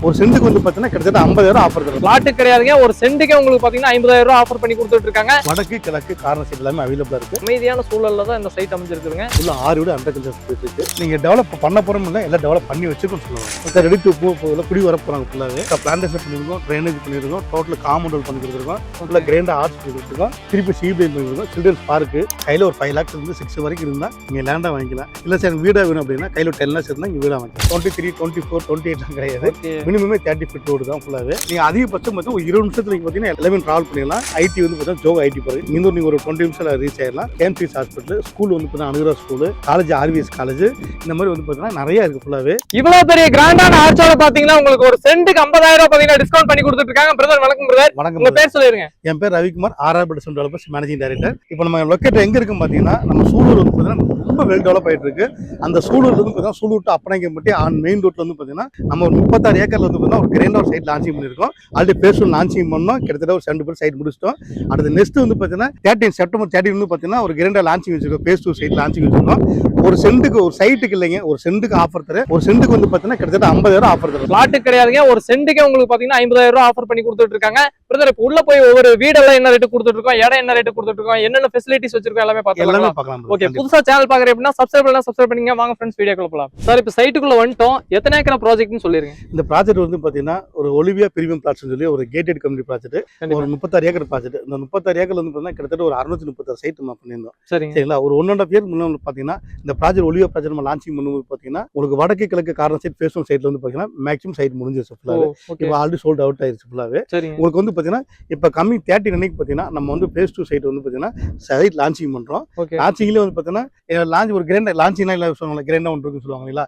ஒரு சென்ட்டுக்கு வந்து பாத்தீங்கன்னா கிட்டத்தட்ட 50,000 ஆஃபர் தரும். பிளாட் கிடையாதுங்க, ஒரு சென்ட்டுக்கே உங்களுக்கு பாத்தீங்கன்னா 50,000 ரூபாய் ஆஃபர் பண்ணி கொடுத்துட்டு இருக்காங்க. வடக்கு கிழக்கு கார்னர் சைட் எல்லாமே அவைலபிளா இருக்கு. அமைதியான சூழல்ல தான் இந்த சைட் அமைஞ்சிருக்குதுங்க. உள்ள 6 வீடு அண்டர் கன்ஸ்ட்ரக்ஷன் இருக்கு. நீங்க டெவலப் பண்ண போறோம் இல்ல எல்லாம் டெவலப் பண்ணி வச்சிருக்கோம் சொல்லுவாங்க. ரெடி டு மூவ் குடி வர போறாங்க ஃபுல்லாவே. பிளான்டேஷன் பண்ணிருக்கோம், ட்ரைனேஜ் பண்ணிருக்கோம், டோட்டல் காம்பவுண்ட் பண்ணி கொடுத்துருக்கோம், ஃபுல்லா கிராண்டா ஆர்ட்ஸ் பண்ணி கொடுத்துருக்கோம், திருப்பி சீப்லைன் பண்ணி கொடுத்துருக்கோம். சில்ட்ரன்ஸ் பார்க் கையில ஒரு 5 lakhs இருந்து 6 வரைக்கும் இருந்தா நீங்க லேண்டா வாங்கிக்கலாம். இல்ல சார் வீடா வேணும் அப்படின்னா கையில 10 lakhs இருந்தா நீங்க வீடா வாங்கிக்கலாம். 23, 24, 28 கிடையாது. மினிமமே 30 feet ரோடு தான் ஃபுல்லாவே. நீங்க அதிகபட்சம் வந்து ஒரு 20 நிமிஷத்துல நீங்க பாத்தீங்கன்னா 11 டிராவல் பண்ணிடலாம். ஐடி வந்து பார்த்தா ஜோக் ஐடி பாருங்க. இங்க நீங்க ஒரு 20 நிமிஷத்துல ரீச் ஆயிடலாம். கேம்ப்ரிஸ் ஹாஸ்பிட்டல், ஸ்கூல் வந்து பார்த்தா அனுகிரா ஸ்கூல், காலேஜ் ஆர்விஎஸ் காலேஜ், இந்த மாதிரி வந்து பார்த்தீங்கன்னா நிறைய இருக்கு ஃபுல்லாவே. இவ்வளவு பெரிய கிராண்டான ஆர்ச்சோட பாத்தீங்கன்னா உங்களுக்கு ஒரு சென்ட்டுக்கு 50,000 ரூபாய் பாத்தீங்கன்னா டிஸ்கவுண்ட் பண்ணி கொடுத்துட்டு இருக்காங்க. பிரதர் வணக்கம் பிரதர். வணக்கம். உங்க பேர் சொல்லிருங்க. என் பேர் ரவிக்குமார், ஆர்ஆர் பெடசன் டெவலப்பர்ஸ் மேனேஜிங் டைரக்டர். இப்போ நம்ம லொக்கேட் எங்க இருக்குன்னு பாத்தீங்கன்னா நம்ம சூலூர் வந்து பார்த்தீங்கன்னா ரொம்ப வெல் டெவலப் ஆயிட்டு இருக்கு. அந்த சூலூர்ல வந்து பார்த்தீங்கன்னா சூலூர் டு அப்பனைக்கம்பட்டி ஆன் மெயின் ரோட்ல வந்து பார்த்தீங்கன்னா நம்ம ஒரு 36 ஏக்கர்ல வந்து பார்த்தீங்கன்னா ஒரு கிராண்டா ஒரு சைட் லான்ச்சிங் பண்ணிருக்கோம். ஆல்ரெடி பேஸ் ஒன் லான்ச்சிங் பண்ணோம். கிட்டத்தட்ட ஒரு 70% சைட் முடிச்சிட்டோம். அடுத்து நெக்ஸ்ட் வந்து பார்த்தீங்கன்னா 13 செப்டம்பர் 30 வந்து பார்த்தீங்கன்னா ஒரு கிராண்டா லான்ச்சிங் வச்சிருக்கோம். பேஸ் 2 சைட் லான்ச்சிங் வச்சிருக்கோம். ஒரு சென்ட்டுக்கு ஒரு சைட்டுக்கு இல்லைங்க, ஒரு சென்ட்டுக்கு ஆஃபர் தர. ஒரு சென்ட்டுக்கு வந்து பார்த்தீங்கன்னா கிட்டத்தட்ட 50,000 ஆஃபர் தரும். பிளாட் கிடையாதுங்க, ஒரு சென்ட்டுக்கே உங்களுக்கு பாத்தீங்கன்னா 50,000 ரூபாய் ஆஃபர் பண்ணி கொடுத்துட்டு இருக்காங்க. பிரதர் இப்போ உள்ள போய் ஒவ்வொரு வீடெல்லாம் என்ன ரேட்டு கொடுத்துட்டு இருக்கோம், இடம் என்ன ரேட்டு கொடுத்துட்டு இருக்கோம், என்னென்ன ஃபெசிலிட்டிஸ் வச்சிருக்கோம் எல்லாமே பார்க்கலாம். ஓகே, புதுசா சேனல் பாக்குறேன் அப்படின்னா சப்ஸ்கிரைப் பண்ணீங்க. வாங்க ஃப்ரெண்ட்ஸ் வீடியோக்குள்ள போலாம். சார் இப்போ சைட்டுக்குள்ள வந்துட்டோம். எத்தனை ஏக்கர் ப்ராஜெக்ட்னு சொல்லிருங்க. இந்த ப்ராஜெக்ட் வந்து பாத்தீங்கன்னா ஒரு ஒலிவியா பிரீமியம் பிளாட்ஸ் சொல்லி ஒரு கேட்டட் கம்யூனிட்டி ப்ராஜெக்ட். ஒரு 36 ஏக்கர் ப்ராஜெக்ட். இந்த 36 ஏக்கர் வந்து பாத்தீங்கன்னா கிட்டத்தட்ட ஒரு 636 சைட் நம்ம பண்ணியிருந்தோம். சரிங்களா? ஒரு 1.5 இயர் முன்னாடி பாத்தீங்கன்னா இந்த ப்ராஜெக்ட் ஒலிவியா ப்ராஜெக்ட் நம்ம லான்ச்சிங் பண்ணும்போது பாத்தீங்கன்னா உங்களுக்கு வடக்கு கிழக்கு கார்னர் சைட் ஃபேஸ் 1 சைட்ல வந்து பாத்தீங்கன்னா மேக்ஸிமம் சைட் முடிஞ்சிருச்சு ஃபுல்லாவே. இப்போ ஆல்ரெடி சோல்ட் அவுட் ஆயிருச்சு ஃபுல்லாவே. உங்களுக்கு வந்து பாத்தீங்கன்னா இப்போ கம்மிங் 30 அன்னைக்கு பாத்தீங்கன்னா நம்ம வந்து ஃபேஸ் 2 சைட் வந்து பாத்தீங்கன்னா சைட் லான்ச்சிங் பண்றோம். லான்ச்சிங்ல வந்து பாத்தீங்கன்னா லான்ச் ஒரு கிராண்ட் லான்ச்சிங்னா இல்ல சொல்லுவாங்க கிராண்டா ஒன்று இருக்குன்னு சொல்லுவாங்களா.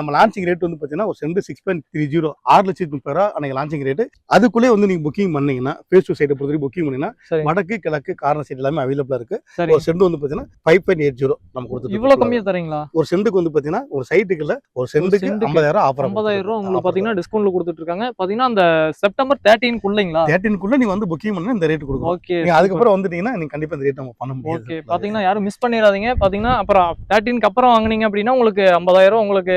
நம்ம லான்ச்சிங் ரேட் வந்து பாத்தீங்கன்னா ஒரு சென்ட் 6.30 6,30,000 அன்னைக்கு லான்ச்சிங் ரேட். அதுக்குள்ளே வந்து நீங்க புக்கிங் பண்ணீங்கன்னா ஃபேஸ் 2 சைட்டை பொறுத்தவரை புக்கிங் பண்ணீங்கன்னா வடக்கு கிழக்கு கார்னர் சைட் எல்லாமே அவைலபிளா இருக்கு. ஒரு சென்ட் வந்து பாத்தீங்கன்னா 5.80 நம்ம கொடுத்துருக்கோம். இவ்வளவு கம்மியா தரீங்களா? ஒரு சென்ட்டுக்கு வந்து பாத்தீங்கன்னா ஒரு சைட்டுக்கு இல்ல ஒரு சென்ட்டுக்கு 50,000 ஆஃபர். 50,000 ரூபாய் உங்களுக்கு பாத்தீங்கன்னா டிஸ்கவுண்ட்ல கொடுத்துட்டு இருக்காங்க. பாத்தீங்கன்னா அந்த செப்டம்பர் 13 குள்ளங்களா? 13 குள்ள நீங்க வந்து புக்கிங் பண்ணா இந்த ரேட் கொடுக்கும். ஓகே, நீங்க அதுக்கு அப்புறம் வந்துட்டீங்கன்னா நீங்க கண்டிப்பா இந்த ரேட் நம்ம பண்ண முடியாது. ஓகே, பாத்தீங்கன்னா யாரும் மிஸ் பண்ணிராதீங்க. பாத்தீங்கன்னா அப்புறம் 13க்கு அப்புறம் வாங்குனீங்க அப்படின்னா உங்களுக்கு 50,000 உங்களுக்கு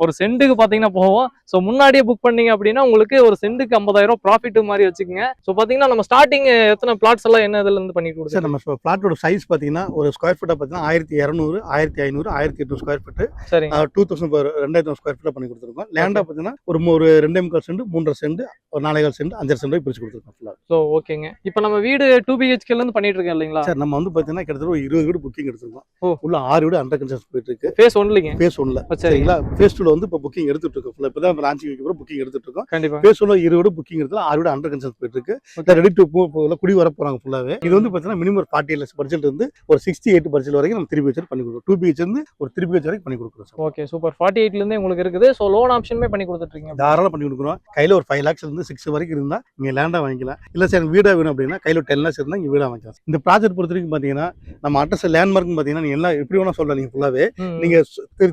ஒரு சென்ட்டுக்கு பாத்தீங்கன்னா போவோம். சோ முன்னாடியே புக் பண்ணீங்க அப்படின்னா உங்களுக்கு ஒரு சென்ட்டுக்கு 50,000 ப்ராஃபிட் மாதிரி வச்சுக்கோங்க. சோ பாத்தீங்கன்னா நம்ம ஸ்டார்டிங் எத்தனை பிளாட்ஸ் எல்லாம் என்ன இதுல இருந்து பண்ணிட்டு கொடுத்தோம். நம்ம பிளாட்டோட சைஸ் பாத்தீங்கன்னா ஒரு ஸ்கொயர் ஃபீட்டா பாத்தீங்கன்னா 1200 1500 1800 ஸ்கொயர் ஃபீட். சரி, 2000 ஸ்கொயர் ஃபீட்ல பண்ணி கொடுத்துருக்கோம். லேண்டா பாத்தீங்கன்னா ஒரு 2.5 சென்ட் 3.5 சென்ட் ஒரு 4.5 சென்ட் 5 சென்ட் பிரிச்சு கொடுத்துருக்கோம் ஃபுல்லா. சோ ஓகேங்க. இப்போ நம்ம வீடு 2 BHK ல இருந்து பண்ணிட்டு இருக்கோம் இல்லீங்களா சார்? நம்ம வந்து பாத்தீங்கன்னா கிட்டத்தட்ட ஒரு 20 வீடு புக்கிங் எடுத்துருக்கோம். உள்ள 6 வீடு அண்டர் கன்ஸ்ட்ரக்ஷன் போயிட்டு இருக்கு. ஃபேஸ் 1லங்க. ஃபேஸ் 1ல சரிங்களா? ஃபேஸ் 2ல வந்து இப்ப புக்கிங் எடுத்துட்டு இருக்கோம். ஃபுல்லா இப்பதான் லான்ச்சிங் வைக்க போறோம், புக்கிங் எடுத்துட்டு இருக்கோம். கண்டிப்பா ஃபேஸ் 1ல 20 வீடு புக்கிங் எடுத்தா 6 வீடு அண்டர் கன்ஸ்ட்ரக்ஷன் போயிட்டு இருக்கு. ரெடி டு மூவ் குடி வர போறாங்க ஃபுல்லாவே. இது வந்து பாத்தீங்கன்னா மினிமம் ஒரு 40 lakhs பட்ஜெட் இருந்து ஒரு 68 பட்ஜெட் வரைக்கும் நம்ம 3 BHK பண்ணி கொடுக்குறோம். 2 BHK இருந்து ஒரு 3 BHK வரைக்கும் பண்ணி கொடுக்குறோம் சார். Okay, super. 48ல இருந்து உங்களுக்கு இருக்குது. சோ லோன் ஆப்ஷனுமே பண்ணி கொடுத்துட்டு இருக்கீங்க. தாராளமா பண்ணி கொடுக்குறோம். கையில ஒரு 5 lakhs இருந்து 6 வரைக்கும் இருந்தா நீங்க லேண்டா வாங்கிக்கலாம். இல்ல சார் வீடா வேணும் அப்படின்னா கையில 10 lakhs இருந்தா நீங்க வீடா வாங்கிக்கலாம். இந்த ப்ராஜெக்ட் பொறுத்த வரைக்கும் பாத்தீங்கன்னா நம்ம அட்ரஸ் லேண்ட்மார்க் பாத்தீங்கன்னா நீங்க எல்லாம் எப்படி வேணா சொல்லலாம். நீங்க ஃபுல்லாவே நீங்க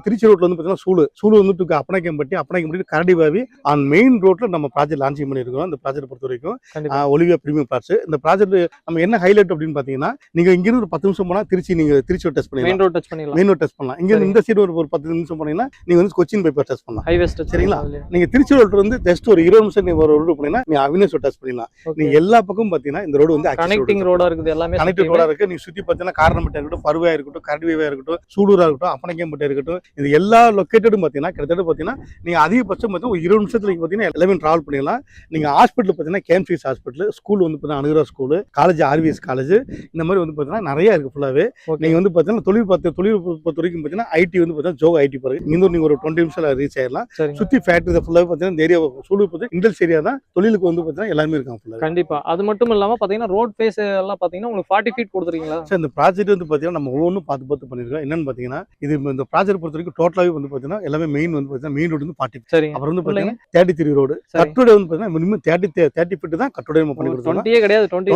திருச்சி ரோட்ல வந்து பாத்தீங்கன்னா சூலூர் வந்து அப்பனைக்கம்பட்டி கரடிபாவி ஆன் மெயின் ரோட்ல நம்ம ப்ராஜெக்ட் லான்ச்சிங் பண்ணிருக்கோம். இந்த ப்ராஜெக்ட் பொறுத்த வரைக்கும் ஒலிவியா பிரீமியம் பிளாட்ஸ். இந்த ப்ராஜெக்ட் நம்ம என்ன ஹைலைட் அப்படின்னு பாத்தீங்கன்னா நீங்க இங்க இருந்து ஒரு 10 நிமிஷம் போனா திருச்சி டச் பண்ணலாம். மெயின் ரோட் டச் பண்ணலாம். இங்க இந்த சைடு ஒரு 10 நிமிஷம் போனீங்கன்னா நீங்க வந்து கொச்சின் பைபாஸ் டச் பண்ணலாம். ஹைவே சரிங்களா? நீங்க திருச்சி ரோட்ல இருந்து ஜஸ்ட் ஒரு 20 நிமிஷம் நீங்க ஒரு ரோடு போனீங்கன்னா நீங்க அவினாஷ் டச் பண்ணலாம். நீங்க எல்லா பக்கமும் பாத்தீங்கன்னா இந்த ரோடு வந்து கனெக்டிங் ரோடா இருக்குது. எல்லாமே கனெக்டிங் ரோடா இருக்கு. நீங்க சுத்தி பாத்தீங்கன்னா காரணம்பட்டா இருக்கட்டும், பருவையா இருக்கட்டும், கரடிபாவியா இருக்கட்டும், சூலூரா இருக்கட்டும், அப்பனைக்கம்பட்டி இருக்கட்டும், இது எல்லா லொகேட்டடும் பாத்தீங்கன்னா கிட்டத்தட்ட பாத்தீங்கன்னா நீங்க அதிகபட்சம் பாத்தீங்கன்னா ஒரு 20 நிமிஷத்துல நீங்க பாத்தீங்கன்னா 11 டிராவல் பண்ணிடலாம். நீங்க ஹாஸ்பிட்டல் பாத்தீங்கன்னா கேம்ப்ரிஸ் ஹாஸ்பிட்டல், ஸ்கூல் வந்து பாத்தீங்கன்னா அனுகிரா ஸ்கூல், காலேஜ் ஆர்விஎஸ் காலேஜ், இந்த மாதிரி வந்து பாத்தீங்கன்னா நிறைய இருக்கு ஃபுல்லாவே. நீங்க வந்து பாத்தீங்கன்னா தொழில் பொறுத்த வரைக்கும் பாத்தீங்கன்னா ஐடி வந்து பாத்தீங்கன்னா ஜோக் ஐடி பாருங்க. இங்க நீங்க ஒரு 20 நிமிஷம் ரீச் ஆயிடலாம். சுத்தி ஃபேக்டரி ஃபுல்லாவே பாத்தீங்கன்னா இந்த ஏரியா சூலூர் பாத்தீங்கன்னா இண்டஸ்ட்ரியல் ஏரியா தான். தொழிலுக்கு வந்து பாத்தீங்கன்னா எல்லாமே இருக்காங்க ஃபுல்லா. கண்டிப்பா. அது மட்டும் இல்லாம பாத்தீங்கன்னா ரோட் ஃபேஸ் எல்லாம் பாத்தீங்கன்னா உங்களுக்கு 40 ஃபீட் கொடுத்துறீங்களா சார்? இந்த ப்ராஜெக்ட் வந்து பாத்தீங்கன்னா நம்ம ஒவ்வொன்றும் பார்த்து பண்ணிருக்கோம். என்னன்னு பாத்தீங்கன்னா இது இந்த ப்ராஜெக்ட் பொறுத்த வரைக்கும் டோட்டலாவே வந்து பாத்தீங்கன்னா எல்லாமே மெயின் வந்து பாத்தீங்கன்னா மெயின் ரோடு வந்து 40. அப்புறம் வந்து பாத்தீங்கன்னா 33 ரோடு கட்டுடை வந்து பாத்தீங்கன்னா மினிமம் 30 ஃபீட் தான் கட்டுடை நம்ம பண்ணி கொடுத்தோம். 20 கிடையாது, 23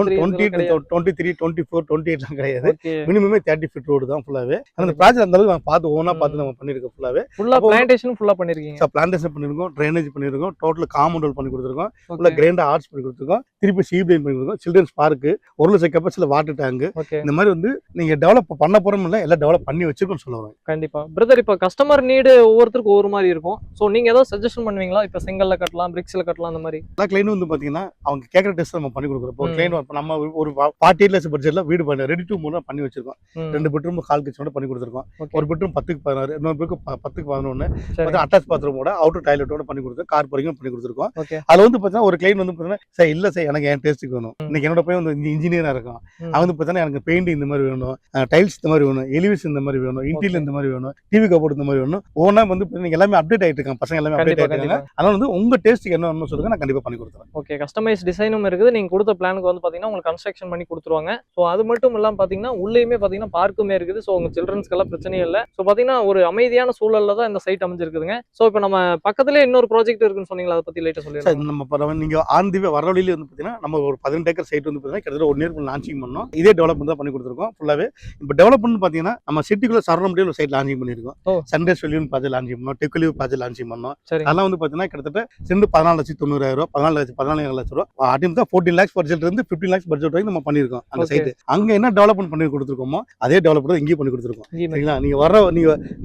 24 28 கிடையாது. மினிமமே 30 ஃபீட் ரோடு தான் ஃபுல்லாவே. அந்த ப்ராஜெக்ட் அந்த அளவுக்கு நான் பார்த்து ஓனா பார்த்து நம்ம பண்ணிருக்கோம் ஃபுல்லாவே. ஃபுல்லா பிளான்டேஷன் ஃபுல்லா பண்ணிருக்கீங்க சார்? பிளான்டேஷன் பண்ணிருக்கோம், ட்ரைனேஜ் பண்ணிருக்கோம், டோட்டல் காம்பவுண்ட் பண்ணி கொடுத்துருக்கோம், ஃபுல்லா கிராண்டா ஆர்ட்ஸ் பண்ணி கொடுத்துருக்கோம், திருப்பி சீப்லைன் பண்ணி கொடுத்துருக்கோம், சில்ட்ரன்ஸ் பார்க், 1 லட்சம் கெப்பாசிட்டில வாட்டர் டேங்க், இந்த மாதிரி வந்து நீங்க டெவலப் பண்ண போறோம் இல்ல எல்லாம் டெவலப் பண்ணி வச்சிருக்கோம் சொல்லுவாங்க. கண்டிப்பா பிரதர். இப்ப கஸ்டமர் நீடு ஒவ்வொருத்தருக்கு ஒவ்வொரு மாதிரி இருக்கும். ஸோ நீங்க ஏதாவது சஜஷன் பண்ணுவீங்களா? இப்போ செங்கல்ல கட்டலாம், பிரிக்ஸ்ல கட்டலாம் அந்த மாதிரி. எல்லா கிளைண்டும் வந்து பாத்தீங்கன்னா அவங்க கேட்குற டெஸ்ட் நம்ம பண்ணி கொடுக்குறோம். இப்போ ஒரு கிளைண்ட் நம்ம ஒரு 48 லட்சம் பட்ஜெட்ல வீடு பண்ணி ரெடி டு மூவ் பண்ணி வச்சிருக்கோம். 2 பெட்ரூம் ஹால் கிச்சனோட பண்ணி கொடுத்துருக்கோம். ஒரு பெட்ரூம் 10க்கு 16, இன்னொரு பெட்ரூம் 10க்கு 11, அட்டாச் பாத்ரூமோட அவுட்டர் டாய்லெட்டோட பண்ணி கொடுத்துருக்கோம். கார் பார்க்கிங் பண்ணி கொடுத்துருக்கோம். அதுல வந்து பாத்தீங்கன்னா ஒரு கிளைண்ட் வந்து பாத்தீங்கன்னா சார் இல்ல சார் எனக்கு என் டேஸ்ட்டுக்கு வேணும். இன்னைக்கு என்னோட பையன் வந்து இன்ஜினியரா இருக்கும். அவன் வந்து பாத்தீங்கன்னா எனக்கு பெயிண்ட் இந்த மாதிரி வேணும், டைல்ஸ் இந்த மாதிரி வேணும், எலிவேஷன் இந்த மாதிரி வேணும், இன்டீரியர் இந்த மாதிரி வேணும், டிவி கபோர்ட் இந்த மாதிரி வேணும். ஒவ்வொன்றா வந்து நீங்க எல்லாமே அப்டேட் ஆயிட்டு இருக்காங்க. பசங்க எல்லாமே அப்டேட் ஆயிட்டு இருக்காங்க. அதனால வந்து உங்க டேஸ்ட்டுக்கு என்ன வேணும்னு சொல்லுங்க, நான் கண்டிப்பா பண்ணி கொடுத்துறேன். ஓகே, கஸ்டமைஸ் டிசைனும் இருக்குது. நீங்க கொடுத்த பிளானுக்கு வந்து பாத்தீங்கன்னா உங்களுக்கு கன்ஸ்ட்ரக்ஷன் பண்ணி கொடுத்துருவாங்க. ஸோ அது மட்டும் இல்லாம பாத்தீங்கன்னா உள்ளேயுமே பாத்தீங்கன்னா பார்க்குமே இருக்குது. ஸோ உங்க சில்ட்ரன்ஸ்க்கெல்லாம் பிரச்சனையே இல்லை. ஸோ பாத்தீங்கன்னா ஒரு அமைதியான சூழல்ல தான் இந்த சைட் அமைஞ்சிருக்குதுங்க. ஸோ இப்போ நம்ம பக்கத்துலேயே இன்னொரு ப்ராஜெக்ட் இருக்குன்னு சொன்னீங்களா, அதை பத்தி லைட்டா சொல்லிடுறேன். நம்ம நீங்க ஆன் தி வே வர வழியில வந்து பாத்தீங்கன்னா நம்ம ஒரு 18 ஏக்கர் சைட் வந்து பாத்தீங்கன்னா கிட்டத்தட்ட 1 இயர் லான்ச்சிங் பண்ணோம். இதே டெவலப்மெண்ட் தான் பண்ணி கொடுத்துருக்கோம் ஃபுல்லாவே. இப்போ டெவலப்மெண்ட் பாத்தீங்கன்னா நம்ம சிட்டிக்குள்ள சரௌண்டிங் ஒரு சைட் லான்ச்சிங் பண்ணிருக்கோம். சன்ரைஸ் வெல்யூன் ப்ராஜெக்ட் லான்ச்சிங் பண்ணோம், டெக்லிவ் ப்ராஜெக்ட் லான்ச்சிங் பண்ணோம். அதெல்லாம் வந்து பாத்தீங்கன்னா கிட்டத்தட்ட செண்டு 14,90,000, 14 லட்சம் ரூபா. அடியும் தான் 14 lakhs பட்ஜெட் இருந்து 15 lakhs பட்ஜெட் வரைக்கும் நம்ம பண்ணிருக்கோம். அந்த சைட் அங்க என்ன டெவலப்மெண்ட் பண்ணி கொடுத்துருக்கோமோ அதே டெவலப்மெண்ட் இங்கேயும் பண்ணி கொடுத்துருக்கோம். சரிங்களா?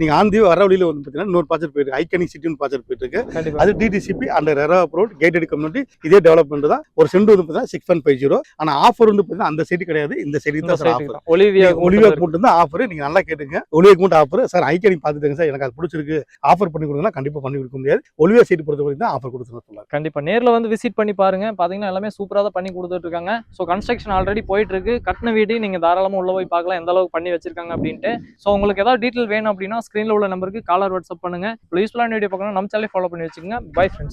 நீங்க ஆன் தி வர வழியில வந்து பாத்தீங்கன்னா இன்னொரு ப்ராஜெக்ட் போயிருக்கு, ஐகானிக் சிட்டின்னு ப்ராஜெக்ட் போயிட்டு இருக்கு. அது DTCP under RERA approved gated community. இதே டெவலப்மெண்ட் தான். ஒரு செண்டு வந்து பாத்தீங்கன்னா 6.50. ஆனா ஆஃபர் வந்து பாத்தீங்கன்னா அந்த சைடு கிடையாது, இந்த சைடு தான் சார் ஆஃபர். ஒலிவியா மட்டும் தான் ஆஃபர். நீங்க நல்லா கேட்டுங்க, ஒலிவியா மட்டும் ஆஃபர். சார் ஐகானிக் பாத்துட்டேங்க சார், எனக்கு அது பிடிச்சிருக்கு, ஆஃபர் பண்ணி கொடுங்கன்னா கண்டிப்பா பண்ணி கொடுக்க முடியாது. ஒலிவியா சைடு பொறுத்த வரைக்கும் தான் ஆஃபர் கொடுத்துருக்கோம். கண்டிப்பா நேர்ல வந்து விசிட் பண்ணி பாருங்க. பாத்தீங்கன்னா எல்லாமே சூப்பரா தான் பண்ணி கொடுத்துட்டு இருக்காங்க. ஸோ கன்ஸ்ட்ரக்ஷன் ஆல்ரெடி போயிட்டு இருக்கு. கட்டின வீடு நீங்க தாராளமா உள்ள போய் பார்க்கலாம் எந்த அளவுக்கு பண்ணி வச்சிருக்காங்க அப்படின்ட்டு. ஸோ உங்களுக்கு ஏதாவது டீட்டெயில் வேணும் அப்படின்னா ஸ்கிரீன்ல உள்ள நம்பருக்கு காலர் வாட்ஸ்அப் பண்ணுங்க. யூஸ்ஃபுல்லான வீடியோ பார்க்கணும் நம்ம சேனலை ஃபாலோ பண்ணி வச்சுக்கோங்க. Bye friends.